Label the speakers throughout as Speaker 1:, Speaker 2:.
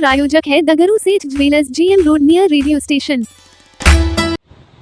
Speaker 1: प्रायोजक है Dagru Seth jewellers, GM road near radio station.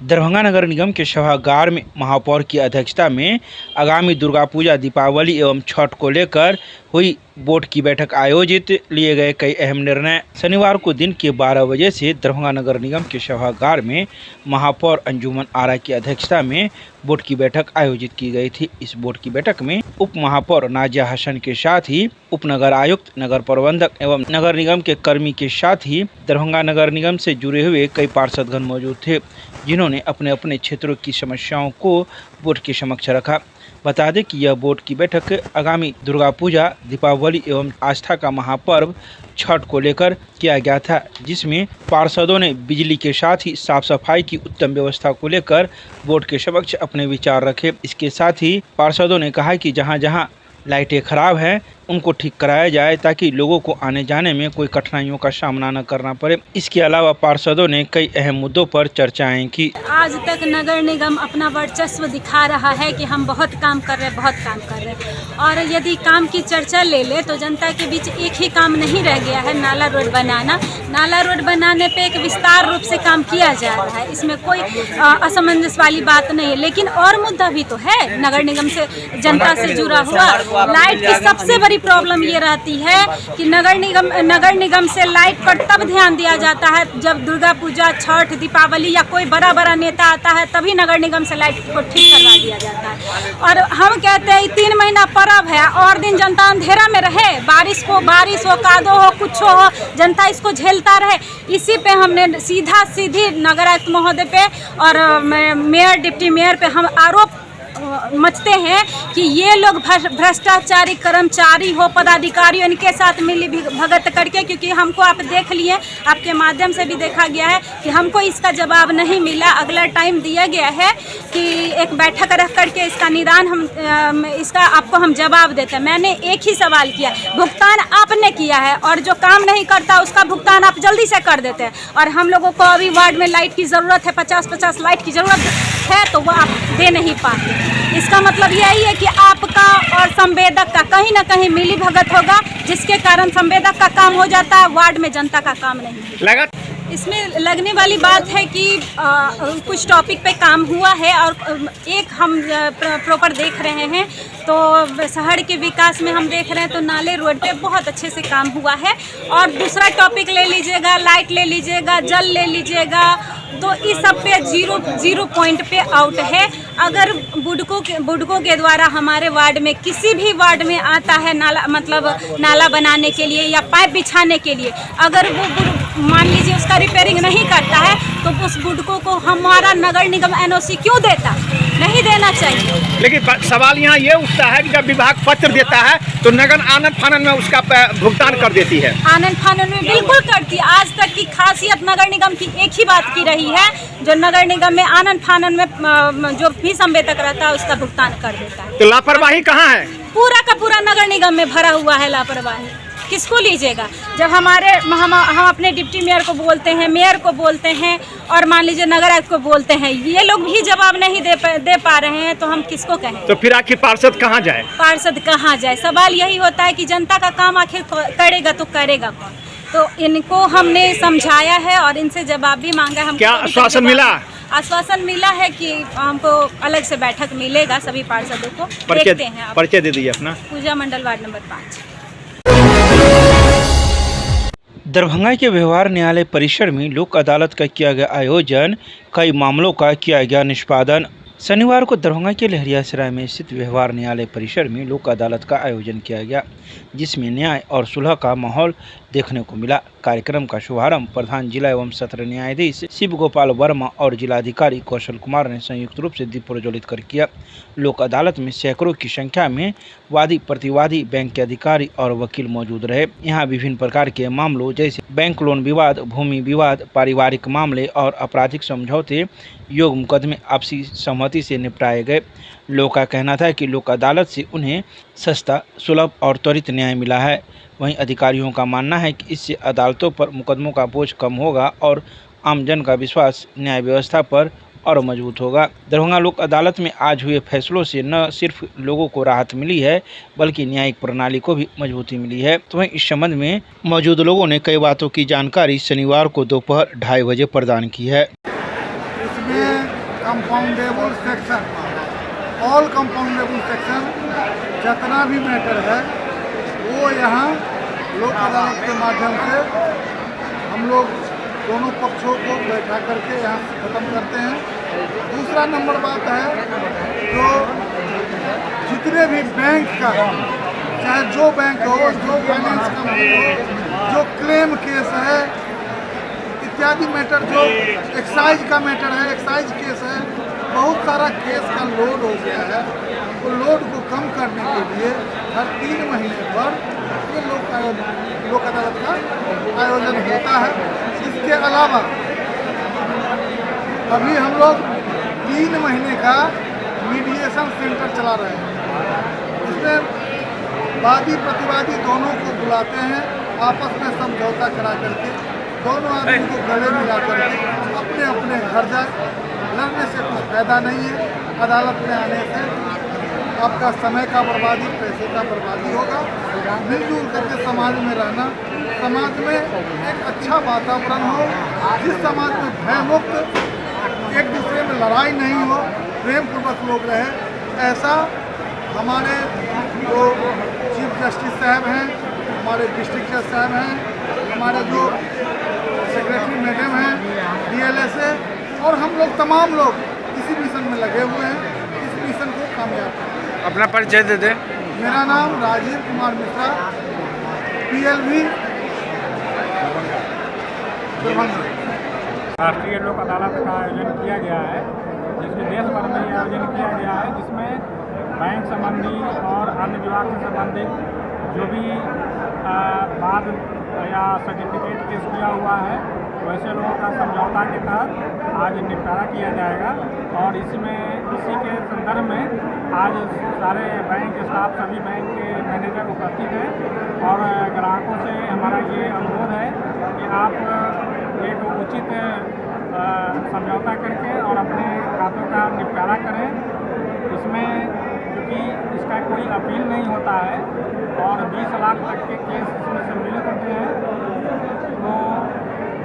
Speaker 2: Darbhanga नगर निगम के सभागार में महापौर की अध्यक्षता में आगामी दुर्गा पूजा, दीपावली एवं छठ को लेकर हुई बोर्ड की बैठक आयोजित। लिए गए कई अहम निर्णय। शनिवार को दिन के 12 बजे से दरभंगा नगर निगम के सभागार में महापौर अंजुमन आरा की अध्यक्षता में बोर्ड की बैठक आयोजित की गई थी। इस बोर्ड की बैठक में उप महापौर नाजिया हसन के साथ ही उप नगर आयुक्त, नगर प्रबंधक एवं नगर निगम के कर्मी के साथ ही दरभंगा नगर निगम से जुड़े हुए कई पार्षदगण मौजूद थे, जिन्होंने अपने अपने क्षेत्रों की समस्याओं को बोर्ड के समक्ष रखा। बता दें कि यह बोर्ड की बैठक आगामी दुर्गा पूजा, दीपावली एवं आस्था का महापर्व छठ को लेकर किया गया था, जिसमें पार्षदों ने बिजली के साथ ही साफ सफाई की उत्तम व्यवस्था को लेकर बोर्ड के समक्ष अपने विचार रखे। इसके साथ ही पार्षदों ने कहा कि जहां जहां लाइटें खराब हैं उनको ठीक कराया जाए ताकि लोगों को आने जाने में कोई कठिनाइयों का सामना न करना पड़े। इसके अलावा पार्षदों ने कई अहम मुद्दों पर चर्चाएं की।
Speaker 3: आज तक नगर निगम अपना वर्चस्व दिखा रहा है कि हम बहुत काम कर रहे हैं और यदि काम की चर्चा ले ले तो जनता के बीच एक ही काम नहीं रह गया है, नाला रोड बनाना। नाला रोड बनाने पे एक विस्तार रूप से काम किया जा रहा है, इसमें कोई असमंजस वाली बात नहीं है। लेकिन और मुद्दा भी तो है नगर निगम से, जनता से जुड़ा हुआ। लाइट की सबसे बड़ी प्रॉब्लम ये रहती है कि नगर निगम से लाइट पर तब ध्यान दिया जाता है जब दुर्गा पूजा, छठ, दीपावली या कोई बड़ा नेता आता है, तभी नगर निगम से लाइट को ठीक करवा दिया जाता है। और हम कहते हैं 3 महीना पर्व है और दिन जनता अंधेरा में रहे, बारिश हो, कादो हो, कुछ हो, जनता इसको झेलता रहे। इसी पे हमने सीधी नगर आयुक्त महोदय पे और मेयर, डिप्टी मेयर पे हम आरोप मचते हैं कि ये लोग भ्रष्टाचारी कर्मचारी हो, पदाधिकारी, इनके साथ मिली भगत करके, क्योंकि हमको आप देख लिए, आपके माध्यम से भी देखा गया है कि हमको इसका जवाब नहीं मिला। अगला टाइम दिया गया है कि एक बैठक रख करके इसका निदान इसका आपको हम जवाब देते हैं। मैंने एक ही सवाल किया, भुगतान आपने किया है और जो काम नहीं करता उसका भुगतान आप जल्दी से कर देते हैं। और हम लोगों को अभी वार्ड में लाइट की ज़रूरत है, 50 लाइट की ज़रूरत है, तो वो आप दे नहीं पाते। इसका मतलब यही है कि आपका और संवेदक का कहीं ना कहीं मिली भगत होगा, जिसके कारण संवेदक का काम हो जाता है, वार्ड में जनता का काम नहीं लगा। इसमें लगने वाली बात है कि कुछ टॉपिक पे काम हुआ है और एक हम प्रॉपर देख रहे हैं तो शहर के विकास में हम देख रहे हैं तो नाले रोड पे बहुत अच्छे से काम हुआ है। और दूसरा टॉपिक ले लीजिएगा, लाइट ले लीजिएगा, जल ले लीजिएगा, तो इस सब पे जीरो पॉइंट पे आउट है। अगर बुडको के द्वारा हमारे वार्ड में किसी भी वार्ड में आता है नाला बनाने के लिए या पाइप बिछाने के लिए, अगर वो मान लीजिए उसका रिपेयरिंग नहीं करता है तो उस बुडको को हमारा नगर निगम NOC क्यों देता? नहीं देना चाहिए।
Speaker 4: लेकिन सवाल यहाँ ये उठता है कि जब विभाग पत्र देता है तो नगर आनन फानन में उसका भुगतान कर देती है।
Speaker 3: आनन फानन में बिल्कुल करती है। आज तक की खासियत नगर निगम की एक ही बात की रही है, जो नगर निगम में आनन फानन में जो भी संवेदक रहता है उसका भुगतान कर देता है।
Speaker 4: तो लापरवाही कहाँ है?
Speaker 3: पूरा का पूरा नगर निगम में भरा हुआ है लापरवाही। किसको लीजिएगा? जब हम अपने डिप्टी मेयर को बोलते हैं, मेयर को बोलते हैं और मान लीजिए नगर आयुक्त को बोलते हैं, ये लोग भी जवाब नहीं दे पा रहे हैं, तो हम किसको कहें?
Speaker 4: तो फिर आखिर पार्षद कहाँ जाए?
Speaker 3: पार्षद कहाँ जाए? सवाल यही होता है कि जनता का काम आखिर करेगा तो करेगा कौन? तो इनको हमने समझाया है और इनसे जवाब भी मांगा है।
Speaker 4: क्या आश्वासन मिला?
Speaker 3: आश्वासन मिला है कि हमको अलग से बैठक मिलेगा सभी पार्षदों को। देखते हैं।
Speaker 4: परिचय दे दीजिए अपना।
Speaker 3: पूजा मंडल, वार्ड नंबर 5।
Speaker 2: दरभंगा के व्यवहार न्यायालय परिसर में लोक अदालत का किया गया आयोजन, कई मामलों का किया गया निष्पादन। शनिवार को दरभंगा के लहरियासराय में स्थित व्यवहार न्यायालय परिसर में लोक अदालत का आयोजन किया गया, जिसमें न्याय और सुलह का माहौल देखने को मिला। कार्यक्रम का शुभारंभ प्रधान जिला एवं सत्र न्यायाधीश शिव गोपाल वर्मा और जिलाधिकारी कौशल कुमार ने संयुक्त रूप से दीप प्रज्वलित कर किया। लोक अदालत में सैकड़ों की संख्या में वादी, प्रतिवादी, बैंक के अधिकारी और वकील मौजूद रहे। यहाँ विभिन्न प्रकार के मामलों जैसे बैंक लोन विवाद, भूमि विवाद, पारिवारिक मामले और आपराधिक समझौते, योग मुकदमे आपसी सहमति से निपटाए गए। लोगों का कहना था कि लोक अदालत से उन्हें सस्ता, सुलभ और त्वरित न्याय मिला है। वहीं अधिकारियों का मानना है कि इससे अदालतों पर मुकदमों का बोझ कम होगा और आमजन का विश्वास न्याय व्यवस्था पर और मजबूत होगा। दरभंगा लोक अदालत में आज हुए फैसलों से न सिर्फ लोगों को राहत मिली है बल्कि न्यायिक प्रणाली को भी मजबूती मिली है। तो वहीं इस संबंध में मौजूद लोगों ने कई बातों की जानकारी शनिवार को दोपहर 2:30 बजे प्रदान की है।
Speaker 5: इसमें compoundable section, all compoundable section जितना भी मैटर है वो यहाँ लोक अदालत के माध्यम से हम लोग दोनों पक्षों को बैठा करके यहाँ से ख़त्म करते हैं। दूसरा नंबर बात है जो जितने भी बैंक का, चाहे जो बैंक हो, जो फाइनेंस कंपनी हो, जो क्लेम केस है इत्यादि मैटर, जो एक्साइज का मैटर है, एक्साइज केस है, बहुत सारा केस का लोड हो गया है। तो लोड को कम करने के लिए हर 3 महीने पर ये लोक अदालत का आयोजन होता है। इसके अलावा अभी हम लोग 3 महीने का मीडिएशन सेंटर चला रहे हैं। इसमें वादी प्रतिवादी दोनों को बुलाते हैं, आपस में समझौता करा करके दोनों आदमी को गले मिला करके अपने अपने घर जाए। लड़ने से कुछ फायदा नहीं है। अदालत में आने से आपका समय का बर्बादी, पैसे का बर्बादी होगा। मिलजुल करके समाज में रहना, समाज में एक अच्छा वातावरण हो, जिस समाज में भय मुक्त, एक दूसरे में लड़ाई नहीं हो, प्रेम पूर्वक लोग रहे, ऐसा हमारे जो चीफ जस्टिस साहब हैं, हमारे डिस्ट्रिक्ट जज साहब हैं, हमारे जो सेक्रेटरी मैडम हैं DLSA, और हम लोग तमाम लोग इसी मिशन में लगे हुए हैं, इस मिशन को कामयाब करें।
Speaker 6: अपना परिचय दे दें।
Speaker 5: मेरा नाम राजीव कुमार मिश्रा, PLV दरभंगा।
Speaker 7: राष्ट्रीय लोक अदालत का आयोजन किया गया है, जिसमें देश भर में ये आयोजन किया गया है, जिसमें बैंक संबंधी और अन्य विभाग से संबंधित जो भी बाद या सर्टिफिकेट केस किया हुआ है वैसे लोगों का समझौता के तहत आज निपटारा किया जाएगा। और इसी के संदर्भ में आज सारे बैंक स्टाफ, सभी बैंक के मैनेजर उपस्थित हैं और ग्राहकों से हमारा ये अनुरोध है कि आप एक उचित समझौता करके और अपने खातों का निपटारा करें। इसमें क्योंकि इसका कोई अपील नहीं होता है और 20 लाख तक के केस इसमें सम्मिलित होते हैं, तो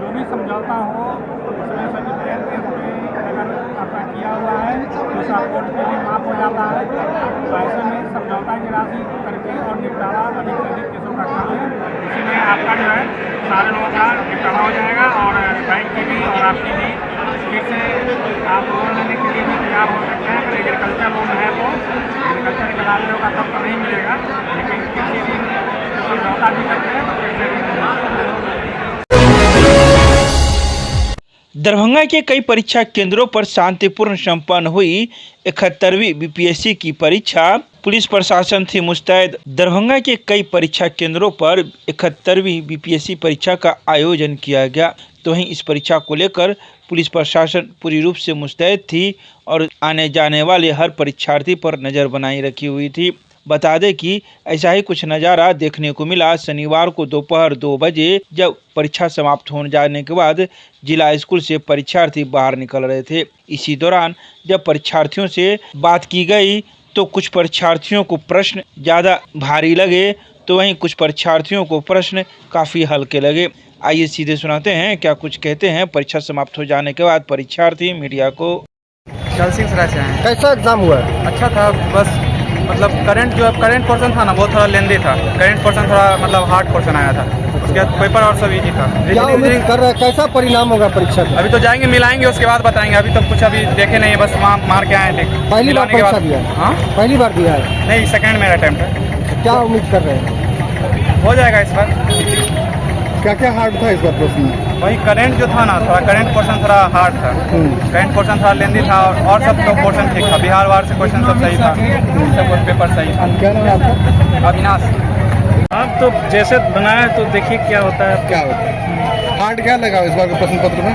Speaker 7: जो भी समझौता हो उसमें सर्टिफिकेट केस में अगर आपका किया हुआ है तो उसका कोर्ट के लिए माफ हो जाता है। तो ऐसे में समझौता की राशि करके और निपटारा अधिक से अधिक केसों का कर लें, इसी में आपका जो है सारे लोगों का निपटारा हो जाएगा और बैंक की भी और आपकी भी स्पीड से आप लोन लेने के लिए भी तैयार हो सकते हैं। अगर एग्रीकल्चर लोन है तो एग्रीकल्चर के लाभ का तब तो नहीं मिलेगा, लेकिन किसी भी समझौता भी करते हैं तो कैसे भी।
Speaker 2: दरभंगा के कई परीक्षा केंद्रों पर शांतिपूर्ण संपन्न हुई 71वीं BPSC की परीक्षा। पुलिस प्रशासन थी मुस्तैद। दरभंगा के कई परीक्षा केंद्रों पर 71वीं BPSC परीक्षा का आयोजन किया गया। तो वहीं इस परीक्षा को लेकर पुलिस प्रशासन पूरी रूप से मुस्तैद थी और आने जाने वाले हर परीक्षार्थी पर नज़र बनाई रखी हुई थी। बता दें कि ऐसा ही कुछ नज़ारा देखने को मिला शनिवार को दोपहर 2 बजे, जब परीक्षा समाप्त हो जाने के बाद जिला स्कूल से परीक्षार्थी बाहर निकल रहे थे। इसी दौरान जब परीक्षार्थियों से बात की गई तो कुछ परीक्षार्थियों को प्रश्न ज़्यादा भारी लगे तो वहीं कुछ परीक्षार्थियों को प्रश्न काफ़ी हल्के लगे। आइए सीधे सुनाते हैं क्या कुछ कहते हैं परीक्षा समाप्त हो जाने के बाद परीक्षार्थी मीडिया को।
Speaker 6: चल सिंह सराय से हैं।
Speaker 5: कैसा एग्जाम हुआ?
Speaker 6: अच्छा था, बस मतलब करंट पोर्शन था ना, वो थोड़ा लेंदी था। करंट पोर्शन थोड़ा मतलब हार्ड पोर्शन आया था, उसके बाद पेपर और सब इजी था।
Speaker 5: क्या उम्मीद कर रहा है, कैसा परिणाम होगा परीक्षा का?
Speaker 6: अभी तो जाएंगे, मिलाएंगे, उसके बाद बताएंगे। अभी तो कुछ अभी देखे नहीं है, बस वहाँ मार के आए थे।
Speaker 5: पहली बार परीक्षा दिया है?
Speaker 6: हाँ,
Speaker 5: पहली बार दिया है?
Speaker 6: नहीं, सेकंड मेरा अटेम्प्ट है।
Speaker 5: क्या उम्मीद कर रहे हैं,
Speaker 6: हो जाएगा इस बार।
Speaker 5: क्या क्या हार्ड था इस बार प्रश्न?
Speaker 6: वही करंट जो था ना, थोड़ा करंट पोर्शन थोड़ा हार्ड था। करंट पोर्शन थोड़ा लेंदी था और सब तो पोर्शन ठीक था। बिहार वार से क्वेश्चन सब सही था, सब पेपर सही था।
Speaker 5: क्या नाम है आपका?
Speaker 6: अविनाश।
Speaker 7: आप तो जैसे बनाए तो देखिए क्या होता है।
Speaker 5: क्या होता है? हार्ड क्या लगा इस बार के प्रश्न पत्र में?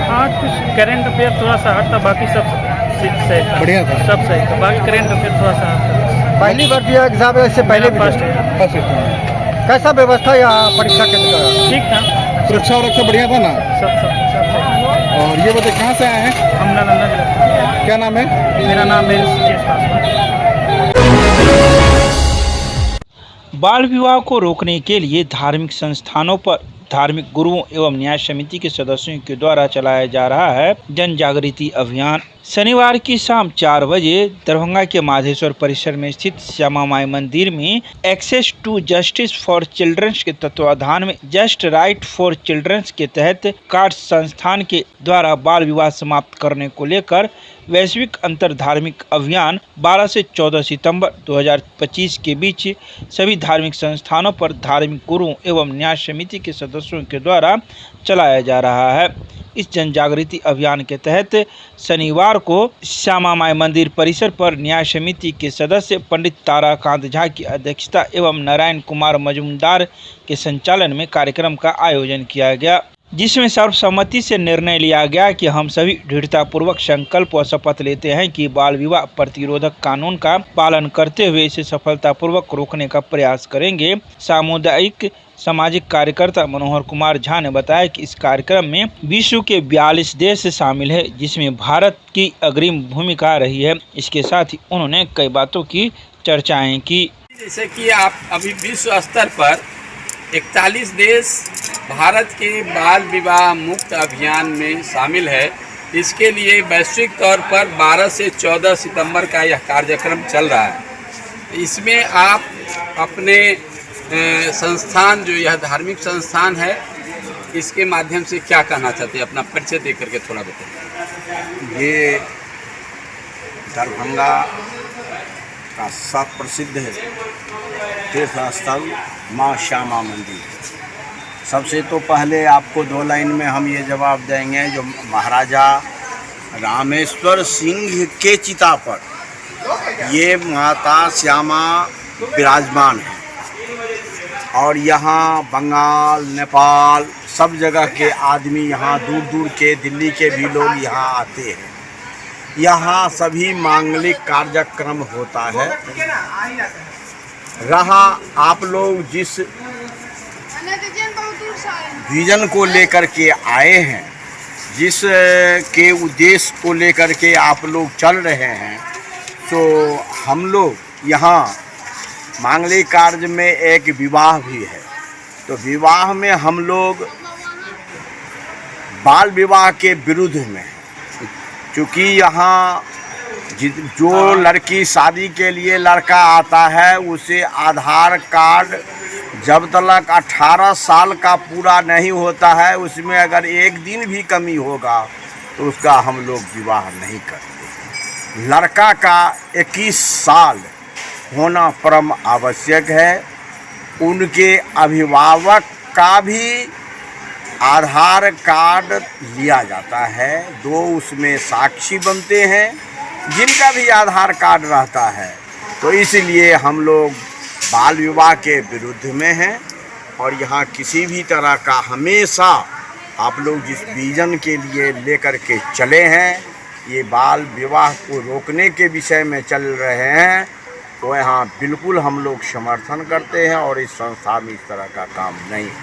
Speaker 7: हाँ, कुछ करंट अफेयर थोड़ा सा हार्ड था, बाकी सब सही था।
Speaker 5: बढ़िया था,
Speaker 7: सब सही था, बाकी करंट अफेयर थोड़ा सा हार्ड था।
Speaker 5: पहली बार दिया एग्जाम, इससे पहले भी
Speaker 7: फर्स्ट।
Speaker 5: कैसा व्यवस्था यहाँ परीक्षा केंद्र का?
Speaker 7: ठीक था,
Speaker 5: सुरक्षा बढ़िया था ना?
Speaker 7: सब
Speaker 5: और ये बताइए कहाँ से आए हैं?
Speaker 7: हम नालंदा जिला से।
Speaker 5: क्या नाम है?
Speaker 7: मेरा नाम है ऋषिकेश पासवान।
Speaker 2: बाल विवाह को रोकने के लिए धार्मिक संस्थानों पर धार्मिक गुरुओं एवं न्याय समिति के सदस्यों के द्वारा चलाया जा रहा है जन जागृति अभियान। शनिवार की शाम 4 बजे दरभंगा के माधेश्वर परिसर में स्थित श्यामा माई मंदिर में access to justice for childrens के तत्वाधान में जस्ट राइट फॉर चिल्ड्रंस के तहत कार्ड संस्थान के द्वारा बाल विवाह समाप्त करने को लेकर वैश्विक अंतर धार्मिक अभियान 12 से 14 सितंबर 2025 के बीच सभी धार्मिक संस्थानों पर धार्मिक गुरुओं एवं न्याय समिति के सदस्यों के द्वारा चलाया जा रहा है। इस जन जागृति अभियान के तहत शनिवार को श्यामा माई मंदिर परिसर पर न्याय समिति के सदस्य पंडित ताराकांत झा की अध्यक्षता एवं नारायण कुमार मजूमदार के संचालन में कार्यक्रम का आयोजन किया गया, जिसमें सर्वसम्मति से निर्णय लिया गया कि हम सभी दृढ़तापूर्वक संकल्प व शपथ लेते हैं कि बाल विवाह प्रतिरोधक कानून का पालन करते हुए इसे सफलतापूर्वक रोकने का प्रयास करेंगे। सामुदायिक सामाजिक कार्यकर्ता मनोहर कुमार झा ने बताया कि इस कार्यक्रम में विश्व के 42 देश शामिल है, जिसमें भारत की अग्रिम भूमिका रही है। इसके साथ ही उन्होंने कई बातों की चर्चाएं की।
Speaker 8: जैसे कि आप अभी विश्व स्तर पर 41 देश भारत के बाल विवाह मुक्त अभियान में शामिल है। इसके लिए वैश्विक तौर पर 12 से 14 सितंबर का यह कार्यक्रम चल रहा है। इसमें आप अपने संस्थान, जो यह धार्मिक संस्थान है, इसके माध्यम से क्या कहना चाहते हैं? अपना परिचय दे करके थोड़ा बताइए।
Speaker 9: ये दरभंगा का सब प्रसिद्ध है तीर्थ स्थल माँ श्यामा मंदिर। सबसे तो पहले आपको 2 लाइन में हम ये जवाब देंगे, जो महाराजा रामेश्वर सिंह के चिता पर ये माता श्यामा विराजमान है और यहाँ बंगाल, नेपाल, सब जगह के आदमी, यहाँ दूर दूर के, दिल्ली के भी लोग यहाँ आते हैं। यहाँ सभी मांगलिक कार्यक्रम होता है। रहा आप लोग जिस विजन को लेकर के आए हैं, जिस के उद्देश्य को लेकर के आप लोग चल रहे हैं, तो हम लोग यहाँ मांगलिक कार्य में एक विवाह भी है। तो विवाह में हम लोग बाल विवाह के विरुद्ध में हैं, क्योंकि यहाँ जो लड़की शादी के लिए लड़का आता है, उसे आधार कार्ड जब तक 18 साल का पूरा नहीं होता है, उसमें अगर एक दिन भी कमी होगा तो उसका हम लोग विवाह नहीं करते। लड़का का 21 साल होना परम आवश्यक है। उनके अभिभावक का भी आधार कार्ड लिया जाता है, 2 उसमें साक्षी बनते हैं जिनका भी आधार कार्ड रहता है। तो इसलिए हम लोग बाल विवाह के विरुद्ध में हैं और यहाँ किसी भी तरह का हमेशा आप लोग जिस विजन के लिए लेकर के चले हैं, ये बाल विवाह को रोकने के विषय में चल रहे हैं, तो यहाँ बिल्कुल हम लोग समर्थन करते हैं और इस संस्था में इस तरह का काम नहीं है।